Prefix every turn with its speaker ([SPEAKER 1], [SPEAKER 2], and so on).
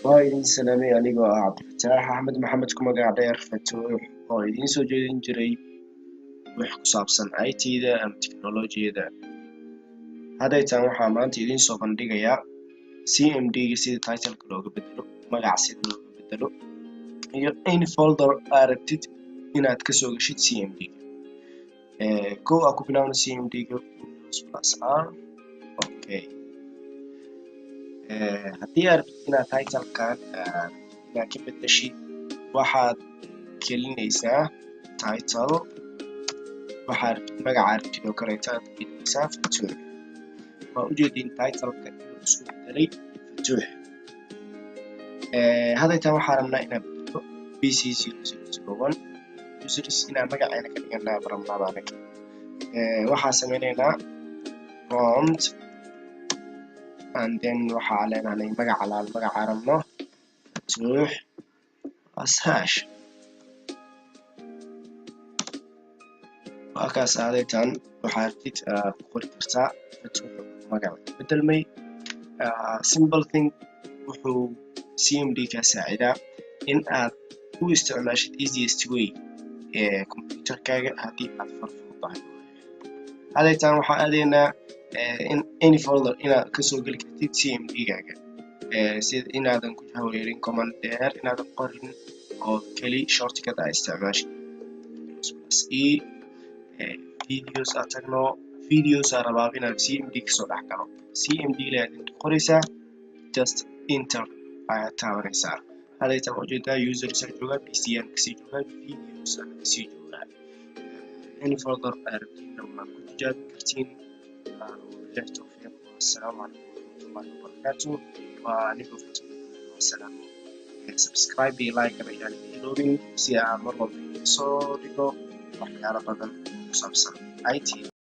[SPEAKER 1] وإذن سلامي أنيقو عبد الفتاح أحمد محمد كما قاعد دير فتوح وإذن سو جيدين جري وحكو صابسن IT دا أم تكنولوجيا دا هذا يتان waxaa maanta idin soo bandhigaya CMD sida title looga bedelo magaca sida looga bedelo iyo any folder aragtid inaad ka soo gashid CMD go aku bilaawno CMD ga +R okay haddii aad inaad title-kan inaad ka bedeshid waxaad gelinaysaa title waxaad magaca aragtid oo kaleeto aad gelinaysaa Futuh ujeedin title-ka inuu isku bedelay Futuh hadaytan waxaan rabnaa inaan bedelo BC001 users inaan magaceena ka dhiganaa rabnaa anaga waxaan sameynaynaa prompt and then waxaa leenahay magaca rabno Futuh /# وأكاس عادتان وحارتيت قريت رساء فتوح مقام بدل مي simple thing وحو CMD كساعدة إن هو استعماشت easiest way كمبيوتر كاغا هادي أفر فوضان عادتان وحارينا in any folder إنا كسو قلك تيت CMD كاغا سيد إن هذا نكون هوليرين command دير إن هذا قرن أو كلي شورت كدا استعماش videos atagno videos arababina CMD kasoo dhex galo CMD leedin qoraysa just enter ayaa taabanaysaa hadaytan ujeedaa user isa jooga PCN kasii jooga videos kasii jooga any folder arabtina waa ku tijaabin kartiin wabillahi tawfiiq wassalaamu calaykum warahmatullahi wabarakatuh waa anigoo wasalaam subscribe iyo like ayaan iloobin si aan mar walba soo dhigo waxyaalo badan ku saabsan IT